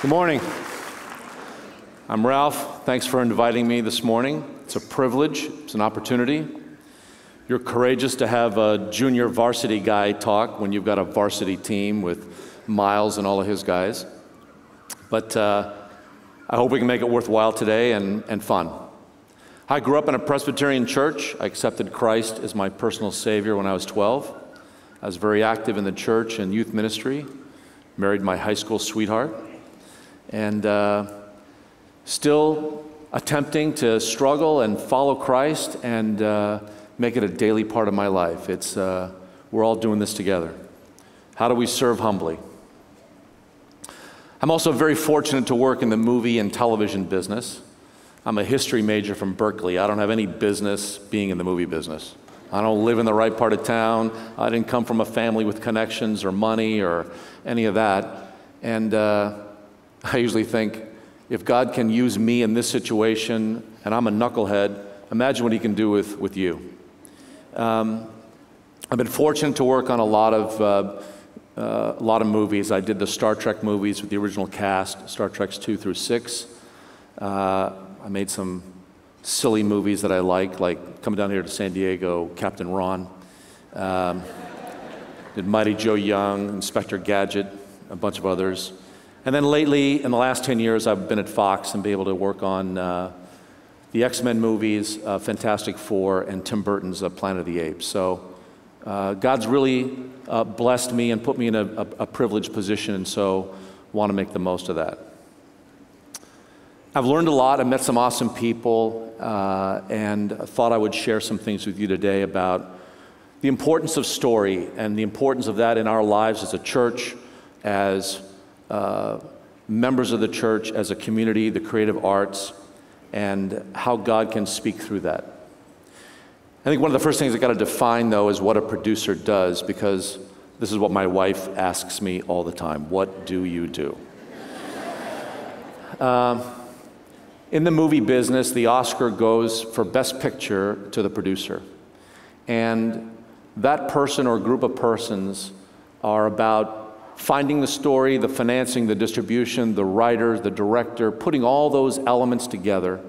Good morning. I'm Ralph. Thanks for inviting me this morning. It's a privilege. It's an opportunity. You're courageous to have a junior varsity guy talk when you've got a varsity team with Miles and all of his guys. But I hope we can make it worthwhile today and fun. I grew up in a Presbyterian church. I accepted Christ as my personal Savior when I was 12. I was very active in the church and youth ministry. Married my high school sweetheart. And still attempting to struggle and follow Christ and make it a daily part of my life. We're all doing this together. How do we serve humbly? I'm also very fortunate to work in the movie and television business. I'm a history major from Berkeley. I don't have any business being in the movie business. I don't live in the right part of town. I didn't come from a family with connections or money or any of that. And I usually think, if God can use me in this situation, and I'm a knucklehead, imagine what he can do with you. I've been fortunate to work on a lot of movies. I did the Star Trek movies with the original cast, Star Treks 2 through 6. I made some silly movies that I like coming down here to San Diego, Captain Ron. Did Mighty Joe Young, Inspector Gadget, a bunch of others. And then lately, in the last 10 years, I've been at Fox and been able to work on the X-Men movies, Fantastic Four, and Tim Burton's Planet of the Apes. So God's really blessed me and put me in a privileged position, and so want to make the most of that. I've learned a lot. I've met some awesome people, and I thought I would share some things with you today about the importance of story and the importance of that in our lives as a church, as members of the church, as a community, the creative arts, and how God can speak through that. I think one of the first things I got to define, though, is what a producer does, because this is what my wife asks me all the time. What do you do? In the movie business, the Oscar goes for Best Picture to the producer. And that person or group of persons are about finding the story, the financing, the distribution, the writer, the director, putting all those elements together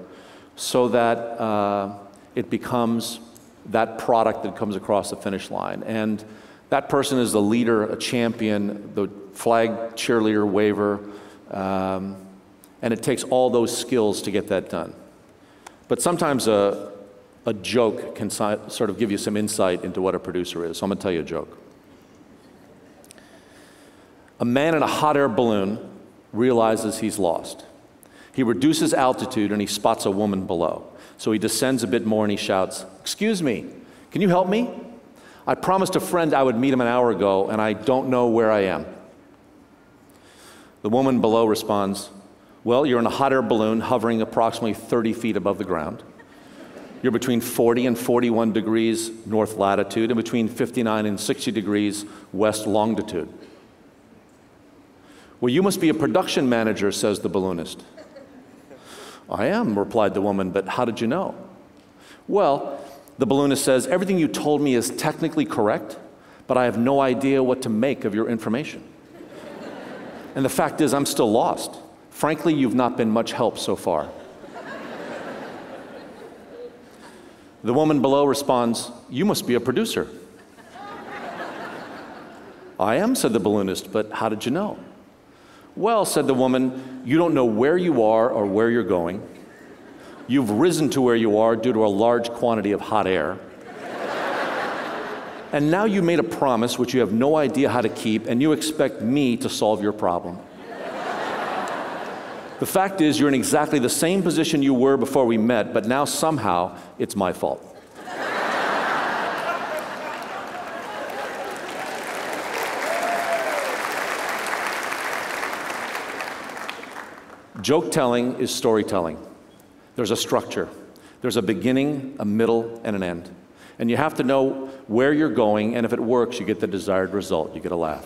so that it becomes that product that comes across the finish line. And that person is the leader, a champion, the flag cheerleader, waver, and it takes all those skills to get that done. But sometimes a joke can sort of give you some insight into what a producer is. So I'm going to tell you a joke. A man in a hot air balloon realizes he's lost. He reduces altitude and he spots a woman below. So he descends a bit more and he shouts, "Excuse me, can you help me? I promised a friend I would meet him an hour ago and I don't know where I am." The woman below responds, "Well, you're in a hot air balloon hovering approximately 30 feet above the ground. You're between 40 and 41 degrees north latitude and between 59 and 60 degrees west longitude." "Well, you must be a production manager," says the balloonist. "I am," replied the woman, "but how did you know?" "Well," the balloonist says, "everything you told me is technically correct, but I have no idea what to make of your information. And the fact is, I'm still lost. Frankly, you've not been much help so far." The woman below responds, "You must be a producer." "I am," said the balloonist, "but how did you know?" "Well," said the woman, "you don't know where you are or where you're going. You've risen to where you are due to a large quantity of hot air. And now you made a promise which you have no idea how to keep, and you expect me to solve your problem. The fact is, you're in exactly the same position you were before we met, but now somehow it's my fault." Joke telling is storytelling. There's a structure. There's a beginning, a middle, and an end. And you have to know where you're going, and if it works, you get the desired result. You get a laugh.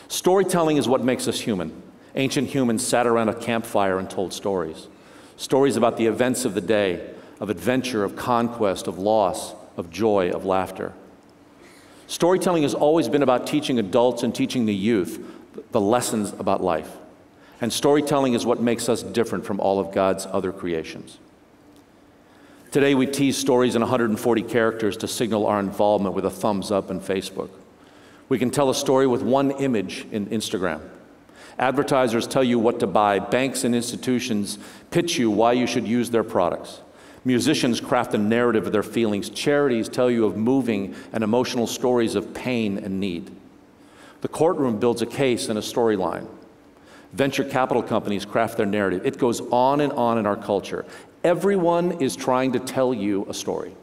Storytelling is what makes us human. Ancient humans sat around a campfire and told stories. Stories about the events of the day, of adventure, of conquest, of loss, of joy, of laughter. Storytelling has always been about teaching adults and teaching the youth the lessons about life. And storytelling is what makes us different from all of God's other creations. Today we tease stories in 140 characters to signal our involvement with a thumbs up in Facebook. We can tell a story with one image in Instagram. Advertisers tell you what to buy. Banks and institutions pitch you why you should use their products. Musicians craft a narrative of their feelings. Charities tell you of moving and emotional stories of pain and need. The courtroom builds a case and a storyline. Venture capital companies craft their narrative. It goes on in our culture. Everyone is trying to tell you a story.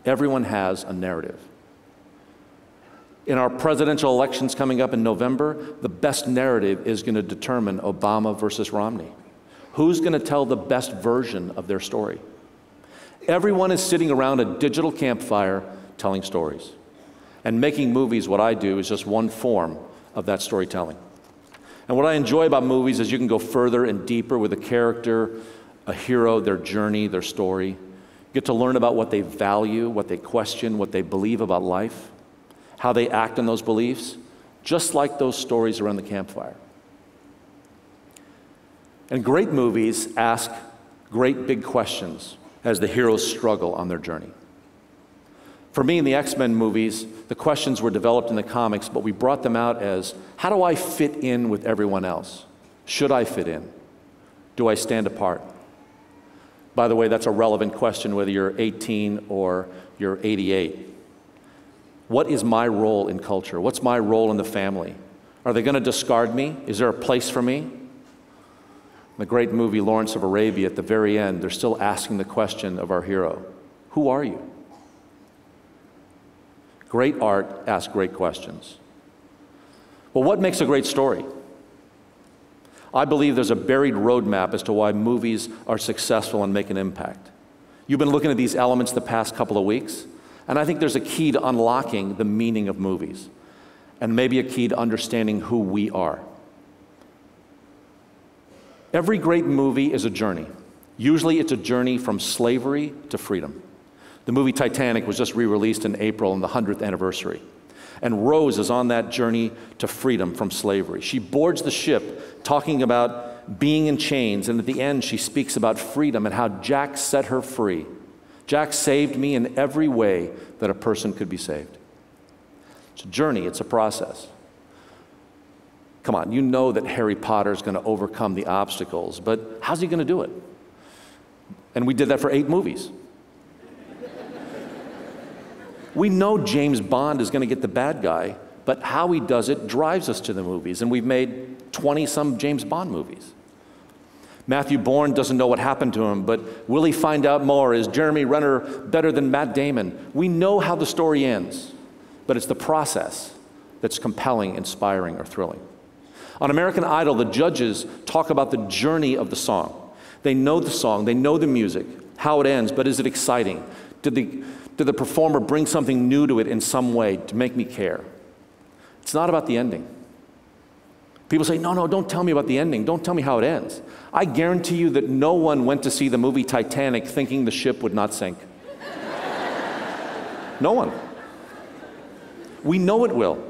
Everyone has a narrative. In our presidential elections coming up in November, the best narrative is going to determine Obama versus Romney. Who's going to tell the best version of their story? Everyone is sitting around a digital campfire telling stories. And making movies, what I do, is just one form of that storytelling. And what I enjoy about movies is you can go further and deeper with a character, a hero, their journey, their story. You get to learn about what they value, what they question, what they believe about life, how they act on those beliefs, just like those stories around the campfire. And great movies ask great big questions as the heroes struggle on their journey. For me, in the X-Men movies, the questions were developed in the comics, but we brought them out as, how do I fit in with everyone else? Should I fit in? Do I stand apart? By the way, that's a relevant question whether you're 18 or you're 88. What is my role in culture? What's my role in the family? Are they going to discard me? Is there a place for me? The great movie Lawrence of Arabia, at the very end, they're still asking the question of our hero, who are you? Great art asks great questions. Well, what makes a great story? I believe there's a buried roadmap as to why movies are successful and make an impact. You've been looking at these elements the past couple of weeks, and I think there's a key to unlocking the meaning of movies, and maybe a key to understanding who we are. Every great movie is a journey. Usually it's a journey from slavery to freedom. The movie Titanic was just re-released in April on the 100th anniversary. And Rose is on that journey to freedom from slavery. She boards the ship talking about being in chains, and at the end she speaks about freedom and how Jack set her free. Jack saved me in every way that a person could be saved. It's a journey, it's a process. Come on, you know that Harry Potter is going to overcome the obstacles, but how's he going to do it? And we did that for 8 movies. We know James Bond is going to get the bad guy, but how he does it drives us to the movies, and we've made 20-some James Bond movies. Matthew Bourne doesn't know what happened to him, but will he find out more? Is Jeremy Renner better than Matt Damon? We know how the story ends, but it's the process that's compelling, inspiring, or thrilling. On American Idol, the judges talk about the journey of the song. They know the song, they know the music, how it ends, but is it exciting? Did the performer bring something new to it in some way to make me care? It's not about the ending. People say, no, don't tell me about the ending. Don't tell me how it ends. I guarantee you that no one went to see the movie Titanic thinking the ship would not sink. No one. We know it will.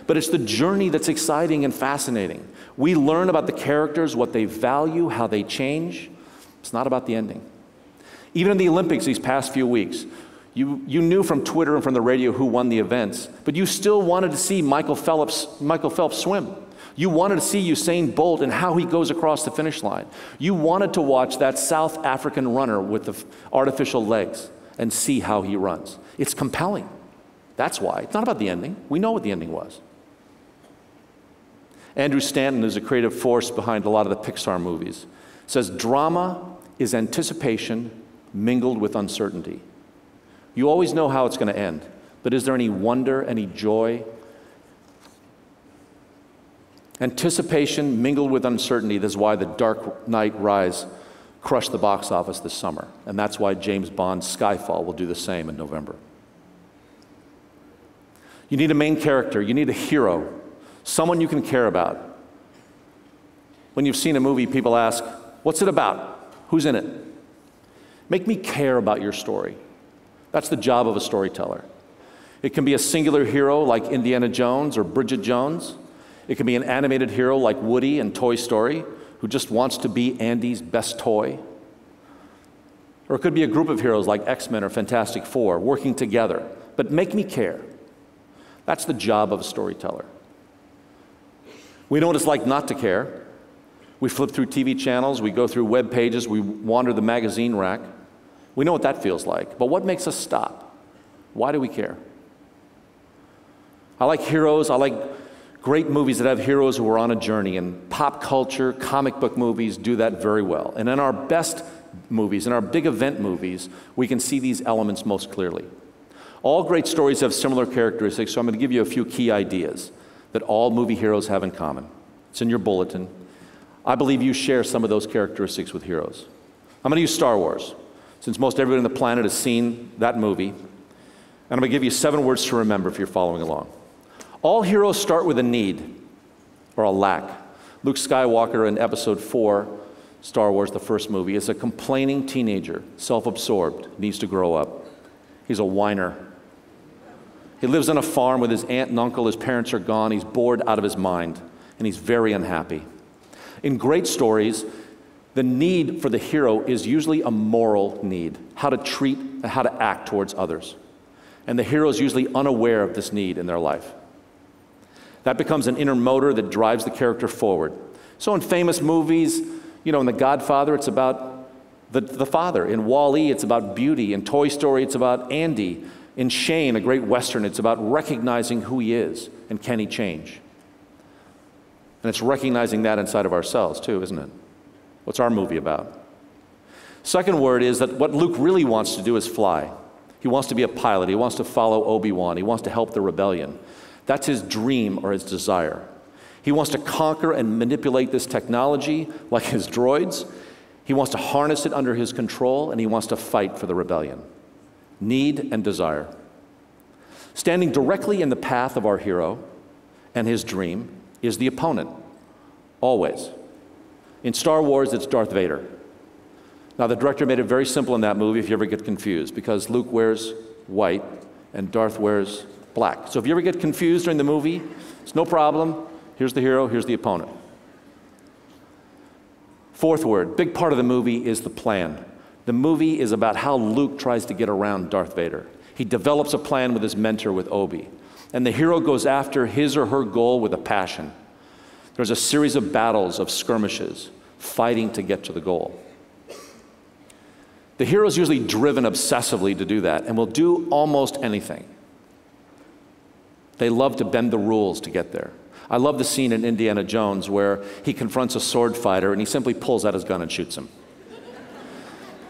But it's the journey that's exciting and fascinating. We learn about the characters, what they value, how they change. It's not about the ending. Even in the Olympics these past few weeks, you knew from Twitter and from the radio who won the events, but you still wanted to see Michael Phelps swim. You wanted to see Usain Bolt and how he goes across the finish line. You wanted to watch that South African runner with the artificial legs and see how he runs. It's compelling. That's why. It's not about the ending. We know what the ending was. Andrew Stanton is a creative force behind a lot of the Pixar movies. Says, drama is anticipation mingled with uncertainty. You always know how it's going to end, but is there any wonder, any joy? Anticipation mingled with uncertainty. That's why The Dark Knight Rise crushed the box office this summer, and that's why James Bond's Skyfall will do the same in November. You need a main character. You need a hero, someone you can care about. When you've seen a movie, people ask, what's it about? Who's in it? Make me care about your story. That's the job of a storyteller. It can be a singular hero like Indiana Jones or Bridget Jones. It can be an animated hero like Woody in Toy Story, who just wants to be Andy's best toy. Or it could be a group of heroes like X-Men or Fantastic Four working together, but make me care. That's the job of a storyteller. We know what it's like not to care. We flip through TV channels, we go through web pages, we wander the magazine rack. We know what that feels like, but what makes us stop? Why do we care? I like heroes, I like great movies that have heroes who are on a journey, and pop culture, comic book movies do that very well. And in our best movies, in our big event movies, we can see these elements most clearly. All great stories have similar characteristics, so I'm going to give you a few key ideas that all movie heroes have in common. It's in your bulletin. I believe you share some of those characteristics with heroes. I'm going to use Star Wars, since most everybody on the planet has seen that movie. And I'm going to give you 7 words to remember if you're following along. All heroes start with a need or a lack. Luke Skywalker in Episode 4, Star Wars, the first movie, is a complaining teenager, self-absorbed, needs to grow up. He's a whiner. He lives on a farm with his aunt and uncle. His parents are gone. He's bored out of his mind, and he's very unhappy. In great stories, the need for the hero is usually a moral need, how to treat and how to act towards others. And the hero is usually unaware of this need in their life. That becomes an inner motor that drives the character forward. So in famous movies, in The Godfather, it's about the father. In Wall-E, it's about beauty. In Toy Story, it's about Andy. In Shane, a great Western, it's about recognizing who he is and can he change. And it's recognizing that inside of ourselves too, isn't it? What's our movie about? Second word is that what Luke really wants to do is fly. He wants to be a pilot. He wants to follow Obi-Wan. He wants to help the rebellion. That's his dream or his desire. He wants to conquer and manipulate this technology like his droids. He wants to harness it under his control, and he wants to fight for the rebellion. Need and desire. Standing directly in the path of our hero and his dream is the opponent, always. In Star Wars, it's Darth Vader. Now, the director made it very simple in that movie if you ever get confused, because Luke wears white and Darth wears black. So if you ever get confused during the movie, it's no problem. Here's the hero, here's the opponent. Fourth word, big part of the movie is the plan. The movie is about how Luke tries to get around Darth Vader. He develops a plan with his mentor, with Obi. And the hero goes after his or her goal with a passion. There's a series of battles, of skirmishes, fighting to get to the goal. The hero is usually driven obsessively to do that and will do almost anything. They love to bend the rules to get there. I love the scene in Indiana Jones where he confronts a sword fighter and he simply pulls out his gun and shoots him.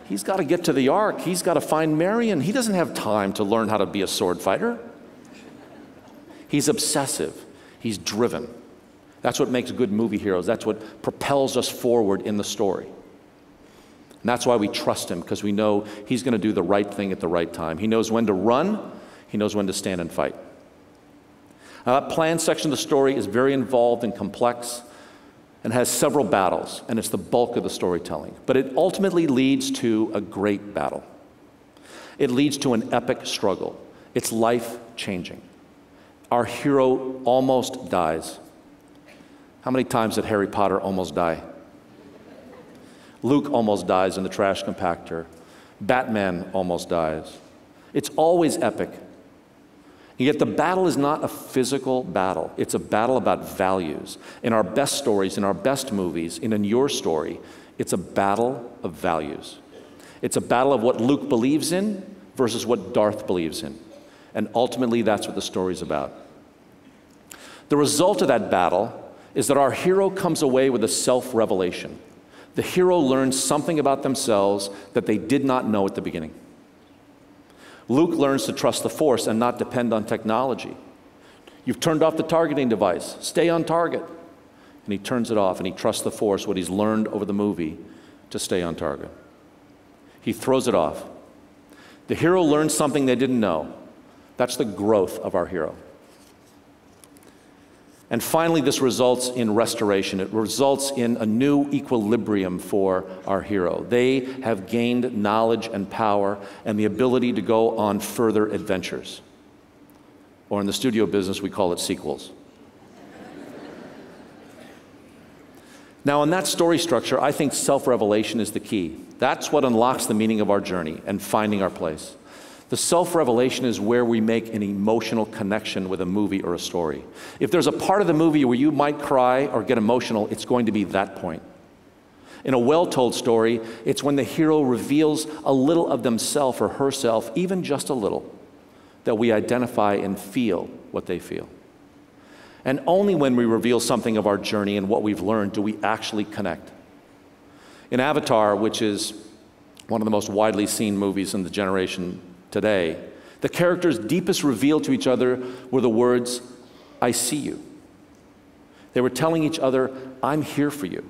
He's got to get to the Ark. He's got to find Marion. He doesn't have time to learn how to be a sword fighter. He's obsessive. He's driven. That's what makes good movie heroes. That's what propels us forward in the story. And that's why we trust him, because we know he's going to do the right thing at the right time. He knows when to run. He knows when to stand and fight. Now, that plan section of the story is very involved and complex and has several battles, and it's the bulk of the storytelling. But it ultimately leads to a great battle. It leads to an epic struggle. It's life-changing. Our hero almost dies. How many times did Harry Potter almost die? Luke almost dies in the trash compactor. Batman almost dies. It's always epic. And yet the battle is not a physical battle. It's a battle about values. In our best stories, in our best movies, and in your story, it's a battle of values. It's a battle of what Luke believes in versus what Darth believes in. And ultimately, that's what the story's about. The result of that battle is that our hero comes away with a self-revelation. The hero learns something about themselves that they did not know at the beginning. Luke learns to trust the Force and not depend on technology. You've turned off the targeting device. Stay on target. And he turns it off and he trusts the Force, what he's learned over the movie, to stay on target. He throws it off. The hero learns something they didn't know. That's the growth of our hero. And finally, this results in restoration. It results in a new equilibrium for our hero. They have gained knowledge and power and the ability to go on further adventures. Or in the studio business, we call it sequels. Now, in that story structure, I think self-revelation is the key. That's what unlocks the meaning of our journey and finding our place. The self-revelation is where we make an emotional connection with a movie or a story. If there's a part of the movie where you might cry or get emotional, it's going to be that point. In a well-told story, it's when the hero reveals a little of themselves or herself, even just a little, that we identify and feel what they feel. And only when we reveal something of our journey and what we've learned do we actually connect. In Avatar, which is one of the most widely seen movies in the generation today, the characters' deepest reveal to each other were the words, "I see you." They were telling each other, "I'm here for you."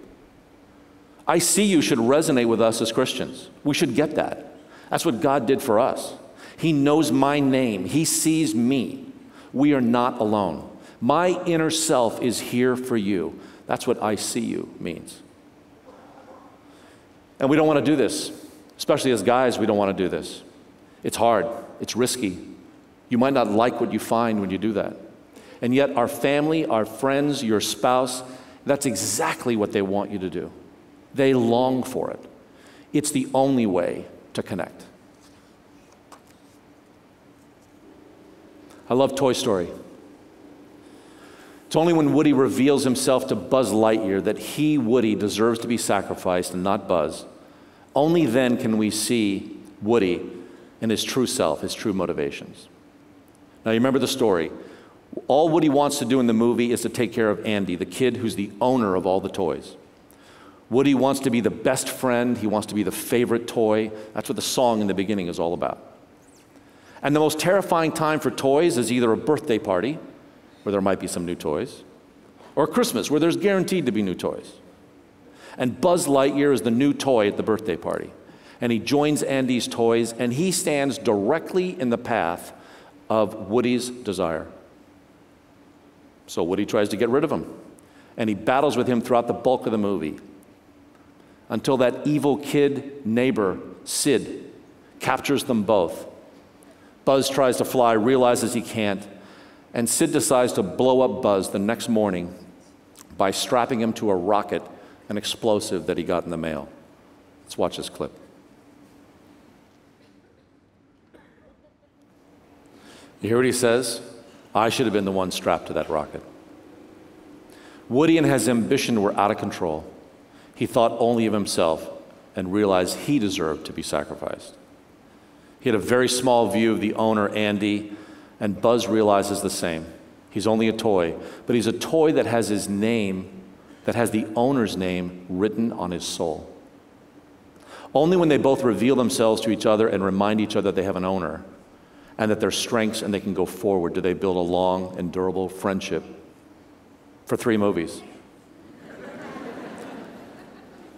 "I see you" should resonate with us as Christians. We should get that. That's what God did for us. He knows my name. He sees me. We are not alone. My inner self is here for you. That's what "I see you" means. And we don't want to do this. Especially as guys, we don't want to do this. It's hard. It's risky. You might not like what you find when you do that. And yet our family, our friends, your spouse, that's exactly what they want you to do. They long for it. It's the only way to connect. I love Toy Story. It's only when Woody reveals himself to Buzz Lightyear that he, Woody, deserves to be sacrificed and not Buzz. Only then can we see Woody in his true self, his true motivations. Now, you remember the story. All Woody wants to do in the movie is to take care of Andy, the kid who's the owner of all the toys. Woody wants to be the best friend. He wants to be the favorite toy. That's what the song in the beginning is all about. And the most terrifying time for toys is either a birthday party, where there might be some new toys, or Christmas, where there's guaranteed to be new toys. And Buzz Lightyear is the new toy at the birthday party. And he joins Andy's toys, and he stands directly in the path of Woody's desire. So Woody tries to get rid of him, and he battles with him throughout the bulk of the movie, until that evil kid neighbor, Sid, captures them both. Buzz tries to fly, realizes he can't, and Sid decides to blow up Buzz the next morning by strapping him to a rocket, an explosive that he got in the mail. Let's watch this clip. You hear what he says? "I should have been the one strapped to that rocket." Woody and his ambition were out of control. He thought only of himself and realized he deserved to be sacrificed. He had a very small view of the owner, Andy, and Buzz realizes the same. He's only a toy, but he's a toy that has his name, that has the owner's name written on his soul. Only when they both reveal themselves to each other and remind each other they have an owner and that they're strengths and they can go forward do they build a long and durable friendship for 3 movies.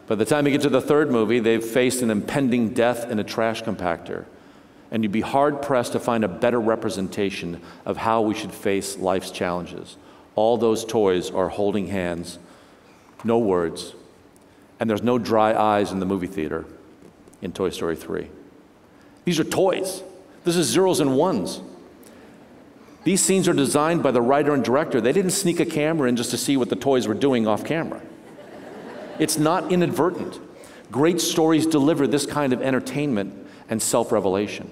By the time you get to the 3rd movie, they've faced an impending death in a trash compactor. And you'd be hard-pressed to find a better representation of how we should face life's challenges. All those toys are holding hands, no words, and there's no dry eyes in the movie theater in Toy Story 3. These are toys. This is zeros and ones. These scenes are designed by the writer and director. They didn't sneak a camera in just to see what the toys were doing off camera. It's not inadvertent. Great stories deliver this kind of entertainment and self-revelation.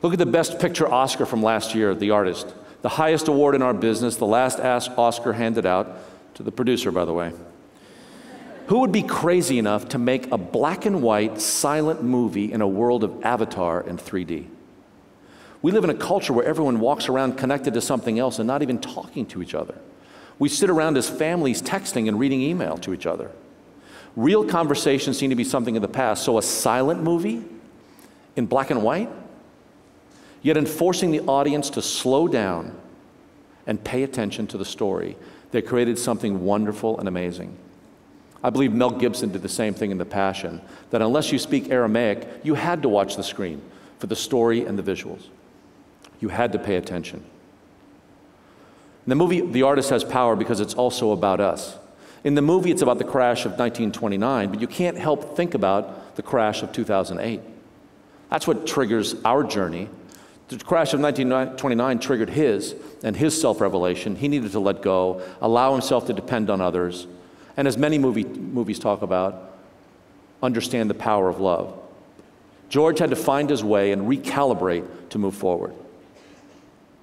Look at the Best Picture Oscar from last year, The Artist. The highest award in our business, the last Oscar handed out to the producer, by the way. Who would be crazy enough to make a black and white silent movie in a world of Avatar in 3D? We live in a culture where everyone walks around connected to something else and not even talking to each other. We sit around as families texting and reading email to each other. Real conversations seem to be something of the past, so a silent movie in black and white, yet enforcing the audience to slow down and pay attention to the story. They created something wonderful and amazing. I believe Mel Gibson did the same thing in The Passion, that unless you speak Aramaic, you had to watch the screen for the story and the visuals. You had to pay attention. In the movie, The Artist has power because it's also about us. In the movie, it's about the crash of 1929, but you can't help think about the crash of 2008. That's what triggers our journey. The crash of 1929 triggered his and his self-revelation. He needed to let go, allow himself to depend on others, and as many movies talk about, understand the power of love. George had to find his way and recalibrate to move forward,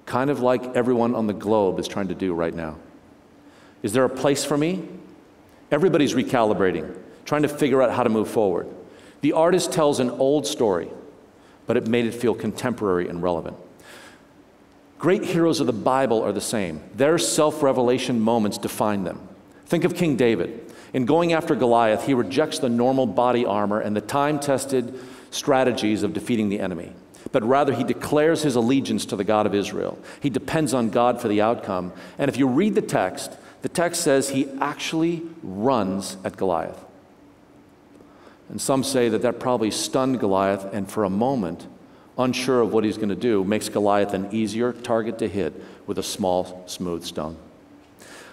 kind of like everyone on the globe is trying to do right now. Is there a place for me? Everybody's recalibrating, trying to figure out how to move forward. The artist tells an old story, but it made it feel contemporary and relevant. Great heroes of the Bible are the same. Their self-revelation moments define them. Think of King David. In going after Goliath, he rejects the normal body armor and the time-tested strategies of defeating the enemy. But rather, he declares his allegiance to the God of Israel. He depends on God for the outcome. And if you read the text says he actually runs at Goliath. And some say that probably stunned Goliath, and for a moment, unsure of what he's going to do, makes Goliath an easier target to hit with a small, smooth stone.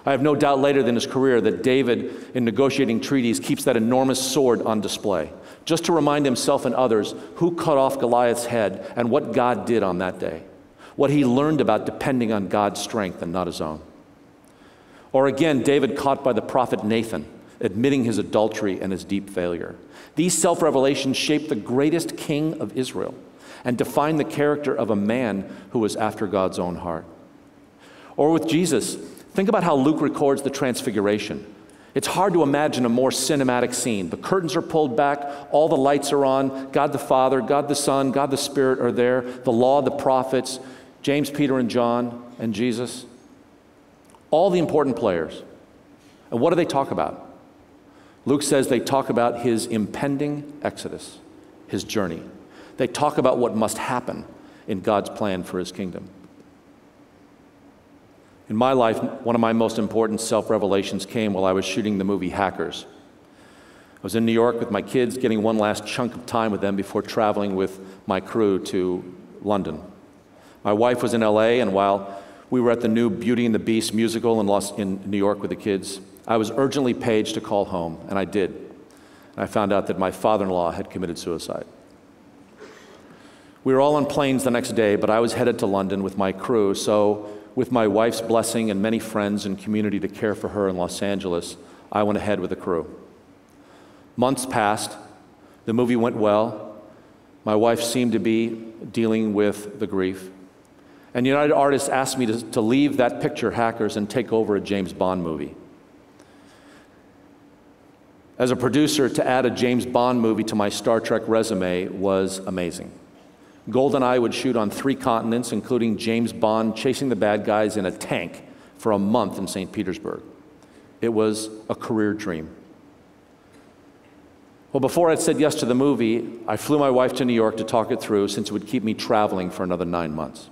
I have no doubt later in his career that David, in negotiating treaties, keeps that enormous sword on display, just to remind himself and others who cut off Goliath's head and what God did on that day, what he learned about depending on God's strength and not his own. Or again, David caught by the prophet Nathan, admitting his adultery and his deep failure. These self-revelations shaped the greatest king of Israel and defined the character of a man who was after God's own heart. Or with Jesus, think about how Luke records the transfiguration. It's hard to imagine a more cinematic scene. The curtains are pulled back, all the lights are on, God the Father, God the Son, God the Spirit are there, the law, the prophets, James, Peter, and John, and Jesus. All the important players. And what do they talk about? Luke says they talk about his impending exodus, his journey. They talk about what must happen in God's plan for his kingdom. In my life, one of my most important self-revelations came while I was shooting the movie Hackers. I was in New York with my kids, getting one last chunk of time with them before traveling with my crew to London. My wife was in LA, and while we were at the new Beauty and the Beast musical in New York with the kids, I was urgently paged to call home, and I did. And I found out that my father-in-law had committed suicide. We were all on planes the next day, but I was headed to London with my crew, so with my wife's blessing and many friends and community to care for her in Los Angeles, I went ahead with the crew. Months passed. The movie went well. My wife seemed to be dealing with the grief. And United Artists asked me to leave that picture, Hackers, and take over a James Bond movie. As a producer, to add a James Bond movie to my Star Trek resume was amazing. Gold and I would shoot on 3 continents, including James Bond chasing the bad guys in a tank for a month in St. Petersburg. It was a career dream. Well, before I'd said yes to the movie, I flew my wife to New York to talk it through, since it would keep me traveling for another 9 months.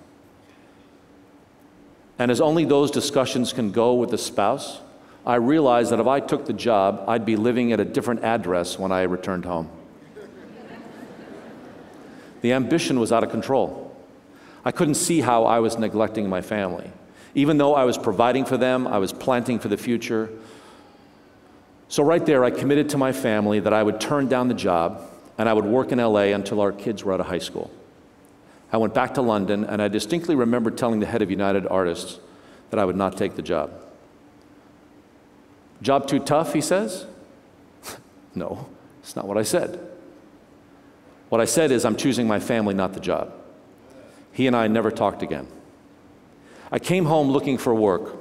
And as only those discussions can go with a spouse, I realized that if I took the job, I'd be living at a different address when I returned home. The ambition was out of control. I couldn't see how I was neglecting my family. Even though I was providing for them, I was planting for the future. So right there, I committed to my family that I would turn down the job and I would work in LA until our kids were out of high school. I went back to London, and I distinctly remember telling the head of United Artists that I would not take the job. Job too tough, he says? No, it's not what I said. What I said is, I'm choosing my family, not the job. He and I never talked again. I came home looking for work,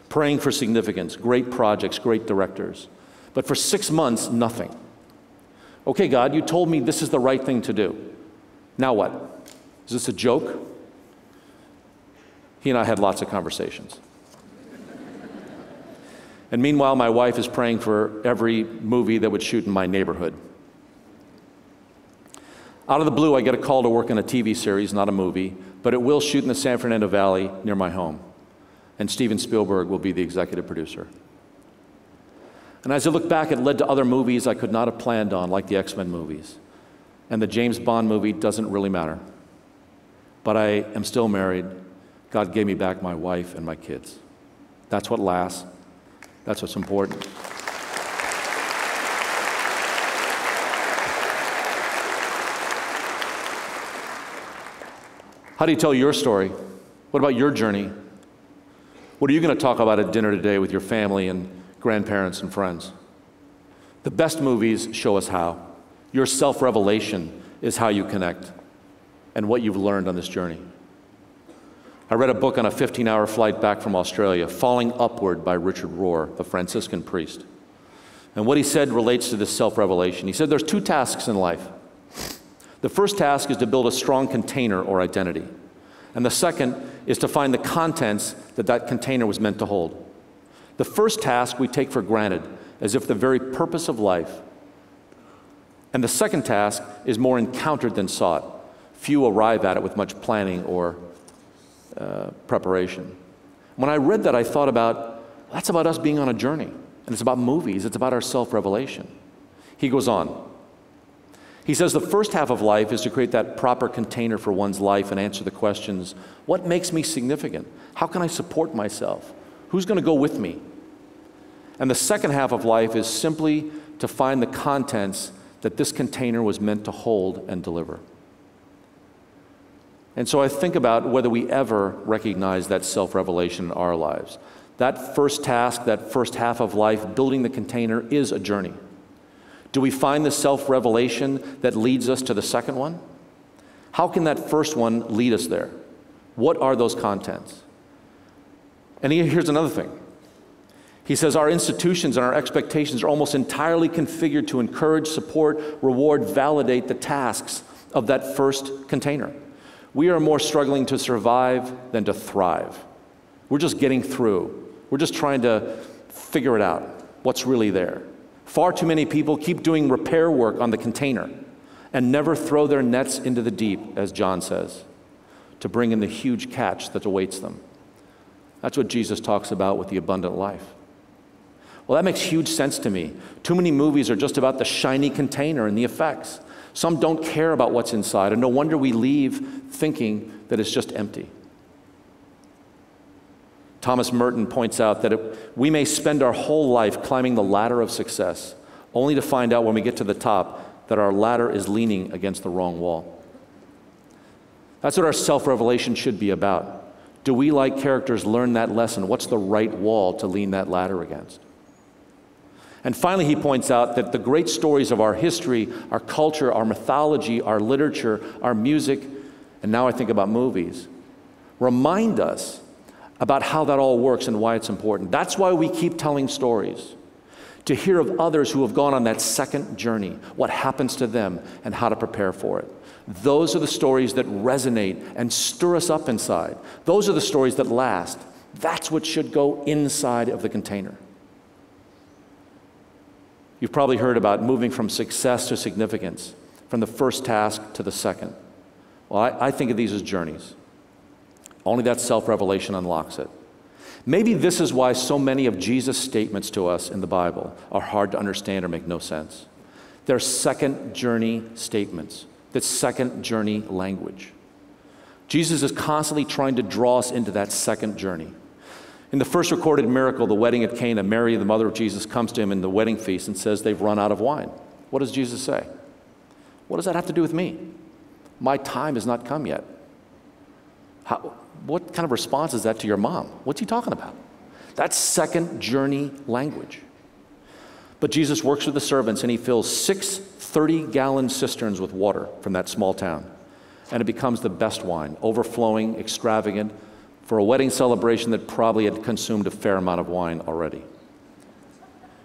praying for significance, great projects, great directors. But for 6 months, nothing. Okay, God, you told me this is the right thing to do. Now what? Is this a joke? He and I had lots of conversations. And meanwhile, my wife is praying for every movie that would shoot in my neighborhood. Out of the blue, I get a call to work on a TV series, not a movie, but it will shoot in the San Fernando Valley near my home. And Steven Spielberg will be the executive producer. And as I look back, it led to other movies I could not have planned on, like the X-Men movies. And the James Bond movie doesn't really matter. But I am still married. God gave me back my wife and my kids. That's what lasts. That's what's important. How do you tell your story? What about your journey? What are you going to talk about at dinner today with your family and grandparents, and friends. The best movies show us how. Your self-revelation is how you connect and what you've learned on this journey. I read a book on a 15-hour flight back from Australia, Falling Upward by Richard Rohr, the Franciscan priest. And what he said relates to this self-revelation. He said there's two tasks in life. The first task is to build a strong container or identity. And the second is to find the contents that that container was meant to hold. The first task we take for granted as if the very purpose of life. And the second task is more encountered than sought. Few arrive at it with much planning or preparation. When I read that, I thought about, that's about us being on a journey. And it's about movies. It's about our self-revelation. He goes on. He says the first half of life is to create that proper container for one's life and answer the questions, what makes me significant? How can I support myself? Who's going to go with me? And the second half of life is simply to find the contents that this container was meant to hold and deliver. And so I think about whether we ever recognize that self-revelation in our lives. That first task, that first half of life, building the container, is a journey. Do we find the self-revelation that leads us to the second one? How can that first one lead us there? What are those contents? And here's another thing. He says our institutions and our expectations are almost entirely configured to encourage, support, reward, validate the tasks of that first container. We are more struggling to survive than to thrive. We're just getting through. We're just trying to figure it out, what's really there. Far too many people keep doing repair work on the container and never throw their nets into the deep, as John says, to bring in the huge catch that awaits them. That's what Jesus talks about with the abundant life. Well, that makes huge sense to me. Too many movies are just about the shiny container and the effects. Some don't care about what's inside, and no wonder we leave thinking that it's just empty. Thomas Merton points out that we may spend our whole life climbing the ladder of success, only to find out when we get to the top that our ladder is leaning against the wrong wall. That's what our self-revelation should be about. Do we, like characters, learn that lesson? What's the right wall to lean that ladder against? And finally, he points out that the great stories of our history, our culture, our mythology, our literature, our music, and now I think about movies, remind us about how that all works and why it's important. That's why we keep telling stories, to hear of others who have gone on that second journey, what happens to them, and how to prepare for it. Those are the stories that resonate and stir us up inside. Those are the stories that last. That's what should go inside of the container. You've probably heard about moving from success to significance, from the first task to the second. Well, I think of these as journeys. Only that self-revelation unlocks it. Maybe this is why so many of Jesus' statements to us in the Bible are hard to understand or make no sense. They're second journey statements. That's second journey language. Jesus is constantly trying to draw us into that second journey. In the first recorded miracle, the wedding at Cana, Mary, the mother of Jesus, comes to him in the wedding feast and says they've run out of wine. What does Jesus say? What does that have to do with me? My time has not come yet. What kind of response is that to your mom? What's he talking about? That's second journey language. But Jesus works with the servants and he fills 6 30-gallon cisterns with water from that small town. And it becomes the best wine, overflowing, extravagant, for a wedding celebration that probably had consumed a fair amount of wine already.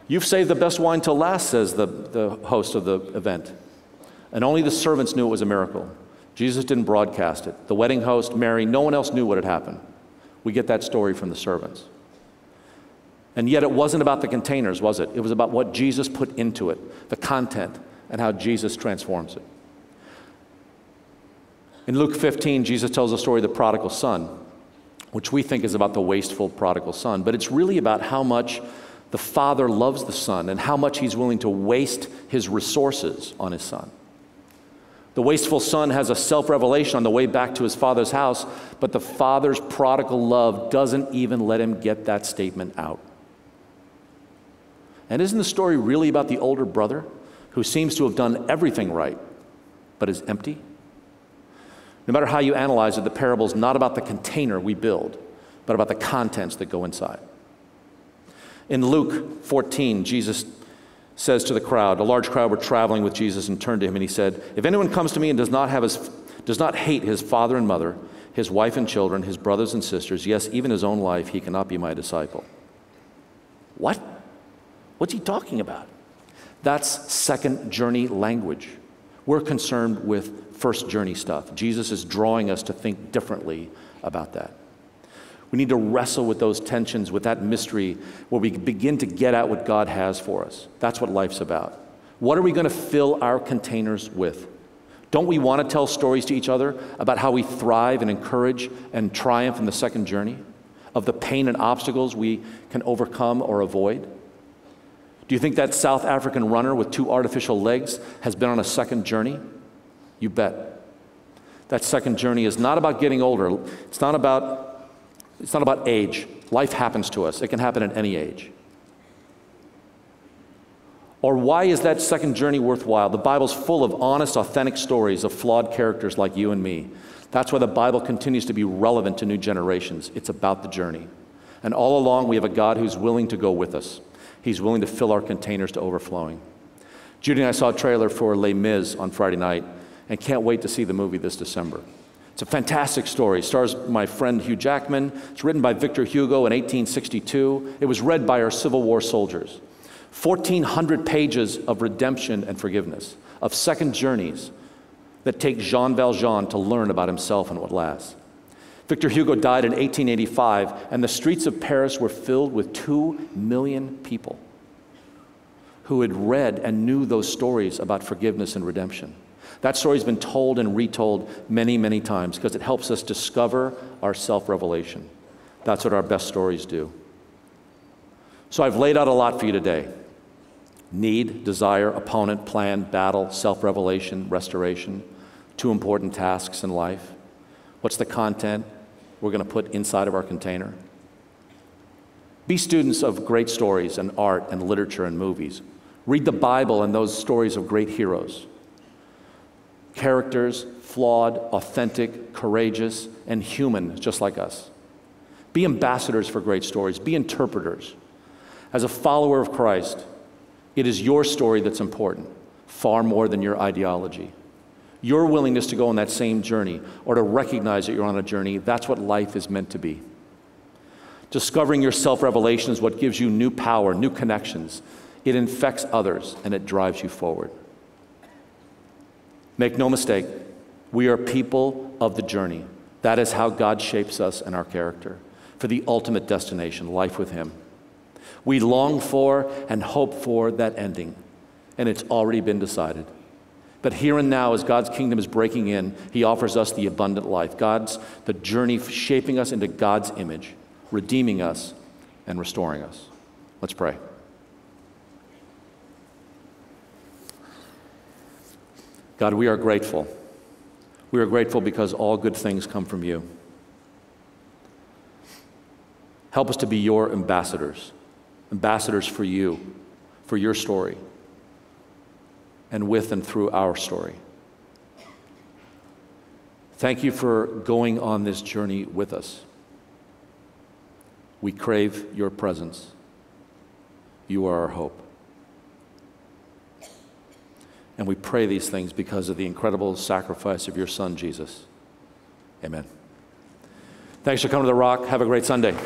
You've saved the best wine till last, says the host of the event. And only the servants knew it was a miracle. Jesus didn't broadcast it. The wedding host, Mary, no one else knew what had happened. We get that story from the servants. And yet it wasn't about the containers, was it? It was about what Jesus put into it, the content, and how Jesus transforms it. In Luke 15, Jesus tells the story of the prodigal son, which we think is about the wasteful prodigal son. But it's really about how much the father loves the son and how much he's willing to waste his resources on his son. The wasteful son has a self-revelation on the way back to his father's house, but the father's prodigal love doesn't even let him get that statement out. And isn't the story really about the older brother who seems to have done everything right, but is empty? No matter how you analyze it, the parable is not about the container we build, but about the contents that go inside. In Luke 14, Jesus says to the crowd, a large crowd were traveling with Jesus, and turned to him and he said, "If anyone comes to me and does not hate his father and mother, his wife and children, his brothers and sisters, yes, even his own life, he cannot be my disciple." What? What's he talking about? That's second journey language. We're concerned with first journey stuff. Jesus is drawing us to think differently about that. We need to wrestle with those tensions, with that mystery, where we begin to get at what God has for us. That's what life's about. What are we going to fill our containers with? Don't we want to tell stories to each other about how we thrive and encourage and triumph in the second journey? Of the pain and obstacles we can overcome or avoid? Do you think that South African runner with 2 artificial legs has been on a second journey? You bet. That second journey is not about getting older. It's not about age. Life happens to us. It can happen at any age. Or why is that second journey worthwhile? The Bible's full of honest, authentic stories of flawed characters like you and me. That's why the Bible continues to be relevant to new generations. It's about the journey. And all along, we have a God who's willing to go with us. He's willing to fill our containers to overflowing. Judy and I saw a trailer for Les Mis on Friday night and can't wait to see the movie this December. It's a fantastic story. It stars my friend Hugh Jackman. It's written by Victor Hugo in 1862. It was read by our Civil War soldiers. 1,400 pages of redemption and forgiveness, of second journeys that take Jean Valjean to learn about himself and what lasts. Victor Hugo died in 1885, and the streets of Paris were filled with 2 million people who had read and knew those stories about forgiveness and redemption. That story's been told and retold many, many times because it helps us discover our self-revelation. That's what our best stories do. So I've laid out a lot for you today. Need, desire, opponent, plan, battle, self-revelation, restoration. 2 important tasks in life. What's the content we're going to put inside of our container? Be students of great stories and art and literature and movies. Read the Bible and those stories of great heroes. Characters, flawed, authentic, courageous, and human, just like us. Be ambassadors for great stories. Be interpreters. As a follower of Christ, it is your story that's important, far more than your ideology. Your willingness to go on that same journey, or to recognize that you're on a journey, that's what life is meant to be. Discovering your self-revelation is what gives you new power, new connections. It infects others, and it drives you forward. Make no mistake, we are people of the journey. That is how God shapes us and our character for the ultimate destination, life with Him. We long for and hope for that ending, and it's already been decided. But here and now, as God's kingdom is breaking in, He offers us the abundant life. The journey shaping us into God's image, redeeming us and restoring us. Let's pray. God, we are grateful. We are grateful because all good things come from You. Help us to be Your ambassadors, ambassadors for You, for Your story, and with and through our story. Thank You for going on this journey with us. We crave Your presence. You are our hope. And we pray these things because of the incredible sacrifice of Your Son, Jesus. Amen. Thanks for coming to the Rock. Have a great Sunday.